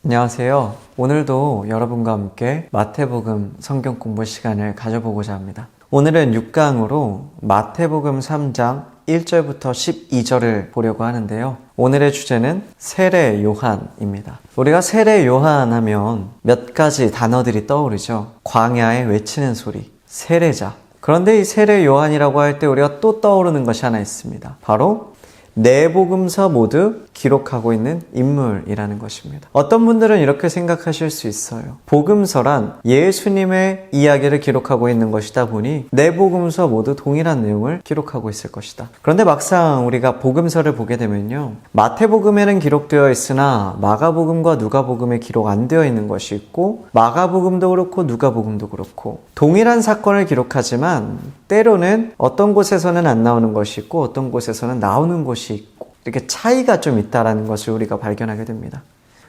안녕하세요. 오늘도 여러분과 함께 마태복음 성경 공부 시간을 가져보고자 합니다. 오늘은 6강으로 마태복음 3장 1절부터 12절을 보려고 하는데요. 오늘의 주제는 세례 요한입니다. 우리가 세례 요한 하면 몇 가지 단어들이 떠오르죠. 광야에 외치는 소리, 세례자. 그런데 이 세례 요한이라고 할 때 우리가 또 떠오르는 것이 하나 있습니다. 바로 네 복음서 모두 기록하고 있는 인물이라는 것입니다. 어떤 분들은 이렇게 생각하실 수 있어요. 복음서란 예수님의 이야기를 기록하고 있는 것이다 보니 네 복음서 모두 동일한 내용을 기록하고 있을 것이다. 그런데 막상 우리가 복음서를 보게 되면요, 마태복음에는 기록되어 있으나 마가복음과 누가복음에 기록 안 되어 있는 것이 있고, 마가복음도 그렇고 누가복음도 그렇고 동일한 사건을 기록하지만 때로는 어떤 곳에서는 안 나오는 것이 있고 어떤 곳에서는 나오는 곳이 있고, 이렇게 차이가 좀 있다는 것을 우리가 발견하게 됩니다.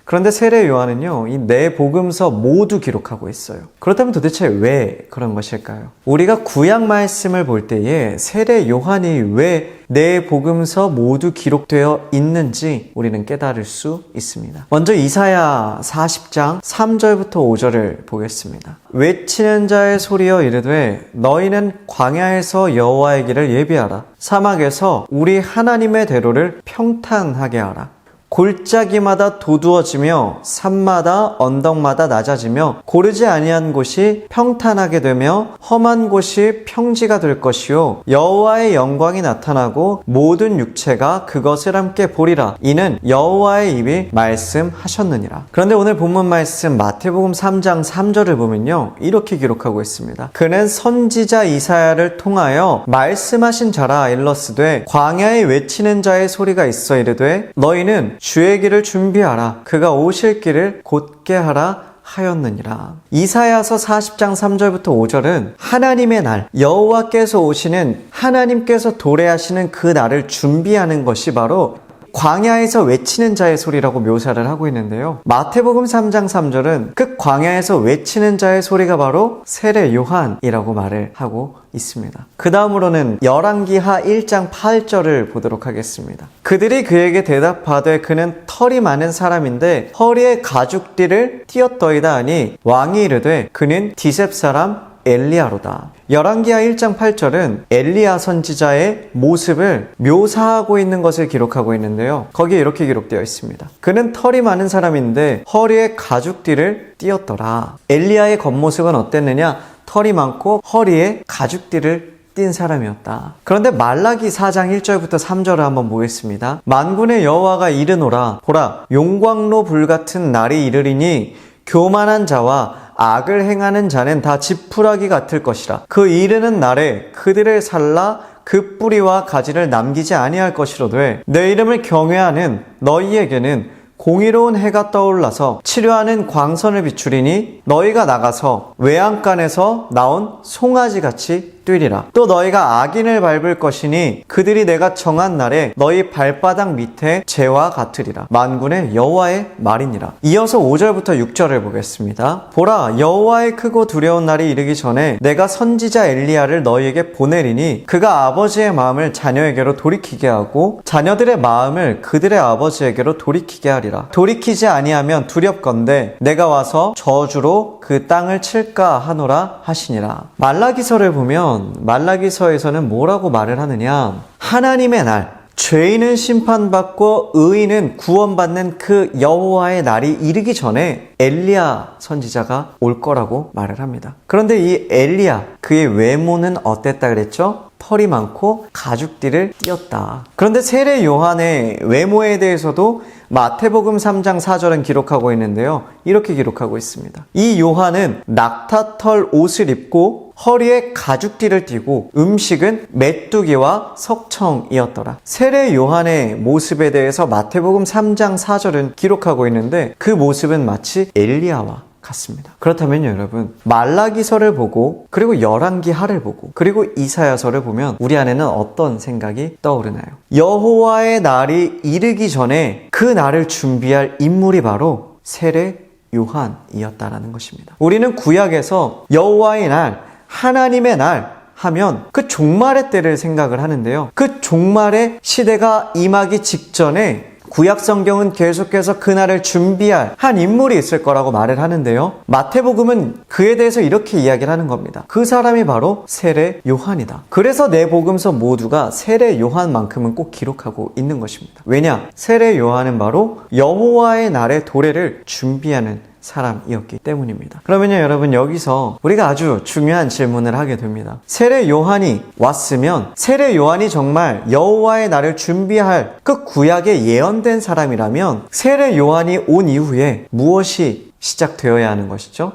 그런데 세례 요한은요, 이 네 복음서 모두 기록하고 있어요. 그렇다면 도대체 왜 그런 것일까요? 우리가 구약 말씀을 볼 때에 세례 요한이 왜 네 복음서 모두 기록되어 있는지 우리는 깨달을 수 있습니다. 먼저 이사야 40장 3절부터 5절을 보겠습니다. 외치는 자의 소리여 이르되 너희는 광야에서 여호와의 길을 예비하라. 사막에서 우리 하나님의 대로를 평탄하게 하라. 골짜기마다 도두어지며 산마다 언덕마다 낮아지며 고르지 아니한 곳이 평탄하게 되며 험한 곳이 평지가 될 것이요 여호와의 영광이 나타나고 모든 육체가 그것을 함께 보리라. 이는 여호와의 입이 말씀하셨느니라. 그런데 오늘 본문 말씀 마태복음 3장 3절을 보면요, 이렇게 기록하고 있습니다. 그는 선지자 이사야를 통하여 말씀하신 자라. 일러스되 광야에 외치는 자의 소리가 있어 이르되 너희는 주의 길을 준비하라. 그가 오실 길을 곧게 하라 하였느니라. 이사야서 40장 3절부터 5절은 하나님의 날, 여호와께서 오시는, 하나님께서 도래하시는 그 날을 준비하는 것이 바로 광야에서 외치는 자의 소리라고 묘사를 하고 있는데요. 마태복음 3장 3절은 그 광야에서 외치는 자의 소리가 바로 세례 요한이라고 말을 하고 있습니다. 그 다음으로는 열왕기하 1장 8절을 보도록 하겠습니다. 그들이 그에게 대답하되 그는 털이 많은 사람인데 허리에 가죽띠를 띠었더이다 하니 왕이 이르되 그는 디셉 사람 엘리야로다. 열왕기하 1장 8절은 엘리야 선지자의 모습을 묘사하고 있는 것을 기록하고 있는데요. 거기에 이렇게 기록되어 있습니다. 그는 털이 많은 사람인데 허리에 가죽띠를 띠었더라. 엘리야의 겉모습은 어땠느냐? 털이 많고 허리에 가죽띠를 띈 사람이었다. 그런데 말라기 4장 1절부터 3절을 한번 보겠습니다. 만군의 여호와가 이르노라. 보라, 용광로 불같은 날이 이르리니 교만한 자와 악을 행하는 자는 다 지푸라기 같을 것이라. 그 이르는 날에 그들을 살라 그 뿌리와 가지를 남기지 아니할 것이로되 내 이름을 경외하는 너희에게는 공의로운 해가 떠올라서 치료하는 광선을 비추리니 너희가 나가서 외양간에서 나온 송아지같이 뛰리라. 또 너희가 악인을 밟을 것이니 그들이 내가 정한 날에 너희 발바닥 밑에 재와 같으리라. 만군의 여호와의 말이니라. 이어서 5절부터 6절을 보겠습니다. 보라, 여호와의 크고 두려운 날이 이르기 전에 내가 선지자 엘리야를 너희에게 보내리니 그가 아버지의 마음을 자녀에게로 돌이키게 하고 자녀들의 마음을 그들의 아버지에게로 돌이키게 하리라. 돌이키지 아니하면 두렵건대 내가 와서 저주로 그 땅을 칠까 하노라 하시니라. 말라기서를 보면 말라기서에서는 뭐라고 말을 하느냐? 하나님의 날, 죄인은 심판받고 의인은 구원받는 그 여호와의 날이 이르기 전에 엘리야 선지자가 올 거라고 말을 합니다. 그런데 이 엘리야, 그의 외모는 어땠다 그랬죠? 털이 많고 가죽띠를 띠었다. 그런데 세례 요한의 외모에 대해서도 마태복음 3장 4절은 기록하고 있는데요. 이렇게 기록하고 있습니다. 이 요한은 낙타털 옷을 입고 허리에 가죽띠를 띠고 음식은 메뚜기와 석청이었더라. 세례 요한의 모습에 대해서 마태복음 3장 4절은 기록하고 있는데 그 모습은 마치 엘리야와 같습니다. 그렇다면 여러분, 말라기서를 보고 그리고 열왕기하를 보고 그리고 이사야서를 보면 우리 안에는 어떤 생각이 떠오르나요? 여호와의 날이 이르기 전에 그 날을 준비할 인물이 바로 세례 요한이었다라는 것입니다. 우리는 구약에서 여호와의 날, 하나님의 날 하면 그 종말의 때를 생각을 하는데요. 그 종말의 시대가 임하기 직전에 구약 성경은 계속해서 그날을 준비할 한 인물이 있을 거라고 말을 하는데요. 마태복음은 그에 대해서 이렇게 이야기를 하는 겁니다. 그 사람이 바로 세례 요한이다. 그래서 네 복음서 모두가 세례 요한만큼은 꼭 기록하고 있는 것입니다. 왜냐? 세례 요한은 바로 여호와의 날의 도래를 준비하는 사람이었기 때문입니다. 그러면요, 여러분, 여기서 우리가 아주 중요한 질문을 하게 됩니다. 세례 요한이 왔으면 세례 요한이 정말 여호와의 날을 준비할 그 구약에 예언된 사람이라면 세례 요한이 온 이후에 무엇이 시작되어야 하는 것이죠?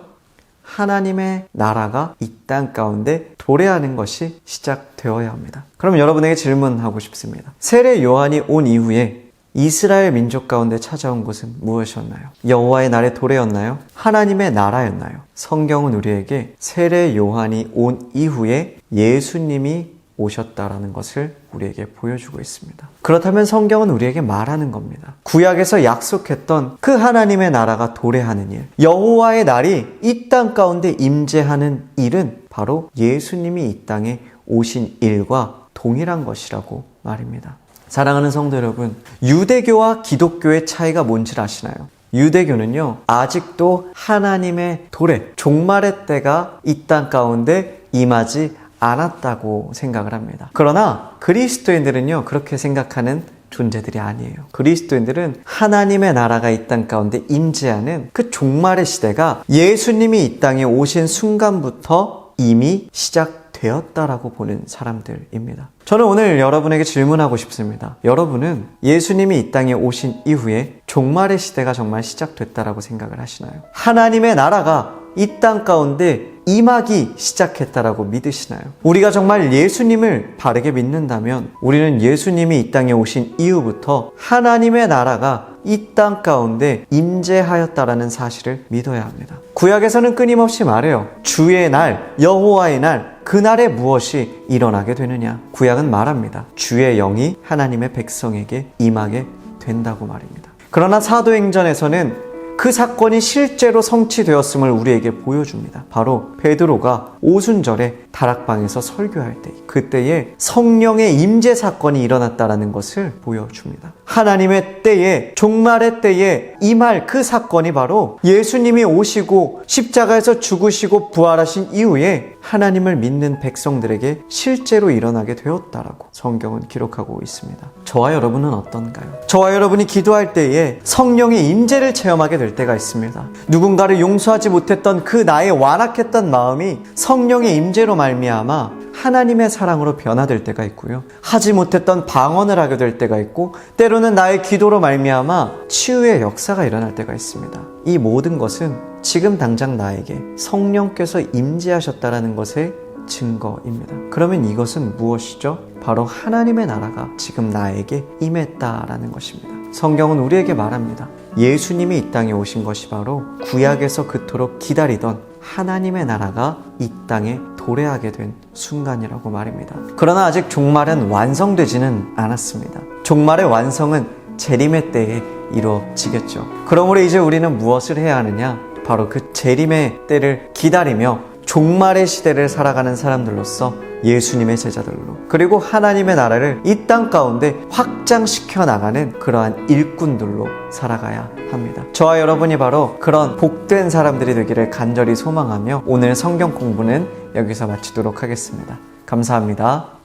하나님의 나라가 이 땅 가운데 도래하는 것이 시작되어야 합니다. 그럼 여러분에게 질문하고 싶습니다. 세례 요한이 온 이후에 이스라엘 민족 가운데 찾아온 것은 무엇이었나요? 여호와의 날의 도래였나요? 하나님의 나라였나요? 성경은 우리에게 세례 요한이 온 이후에 예수님이 오셨다라는 것을 우리에게 보여주고 있습니다. 그렇다면 성경은 우리에게 말하는 겁니다. 구약에서 약속했던 그 하나님의 나라가 도래하는 일, 여호와의 날이 이 땅 가운데 임재하는 일은 바로 예수님이 이 땅에 오신 일과 동일한 것이라고 말입니다. 사랑하는 성도 여러분, 유대교와 기독교의 차이가 뭔지 아시나요? 유대교는요, 아직도 하나님의 도래, 종말의 때가 이 땅 가운데 임하지 않았다고 생각을 합니다. 그러나 그리스도인들은요, 그렇게 생각하는 존재들이 아니에요. 그리스도인들은 하나님의 나라가 이 땅 가운데 임재하는 그 종말의 시대가 예수님이 이 땅에 오신 순간부터 이미 시작되었다라고 보는 사람들입니다. 저는 오늘 여러분에게 질문하고 싶습니다. 여러분은 예수님이 이 땅에 오신 이후에 종말의 시대가 정말 시작됐다라고 생각을 하시나요? 하나님의 나라가 이 땅 가운데 임하기 시작했다라고 믿으시나요? 우리가 정말 예수님을 바르게 믿는다면 우리는 예수님이 이 땅에 오신 이후부터 하나님의 나라가 이 땅 가운데 임재하였다라는 사실을 믿어야 합니다. 구약에서는 끊임없이 말해요. 주의 날, 여호와의 날, 그날에 무엇이 일어나게 되느냐? 구약은 말합니다. 주의 영이 하나님의 백성에게 임하게 된다고 말입니다. 그러나 사도행전에서는 그 사건이 실제로 성취되었음을 우리에게 보여줍니다. 바로 베드로가 오순절에 다락방에서 설교할 때, 그때에 성령의 임재 사건이 일어났다는 것을 보여줍니다. 하나님의 때에, 종말의 때에 임할 그 사건이 바로 예수님이 오시고 십자가에서 죽으시고 부활하신 이후에 하나님을 믿는 백성들에게 실제로 일어나게 되었다라고 성경은 기록하고 있습니다. 저와 여러분은 어떤가요? 저와 여러분이 기도할 때에 성령의 임재를 체험하게 될 때가 있습니다. 누군가를 용서하지 못했던 그 나의 완악했던 마음이 성령의 임재로 말미암아 하나님의 사랑으로 변화될 때가 있고요. 하지 못했던 방언을 하게 될 때가 있고, 때로는 나의 기도로 말미암아 치유의 역사가 일어날 때가 있습니다. 이 모든 것은 지금 당장 나에게 성령께서 임재하셨다는 것의 증거입니다. 그러면 이것은 무엇이죠? 바로 하나님의 나라가 지금 나에게 임했다라는 것입니다. 성경은 우리에게 말합니다. 예수님이 이 땅에 오신 것이 바로 구약에서 그토록 기다리던 하나님의 나라가 이 땅에 도래하게 된 순간이라고 말입니다. 그러나 아직 종말은 완성되지는 않았습니다. 종말의 완성은 재림의 때에 이루어지겠죠. 그러므로 이제 우리는 무엇을 해야 하느냐? 바로 그 재림의 때를 기다리며 종말의 시대를 살아가는 사람들로서 예수님의 제자들로, 그리고 하나님의 나라를 이 땅 가운데 확장시켜 나가는 그러한 일꾼들로 살아가야 합니다. 저와 여러분이 바로 그런 복된 사람들이 되기를 간절히 소망하며 오늘 성경 공부는 여기서 마치도록 하겠습니다. 감사합니다.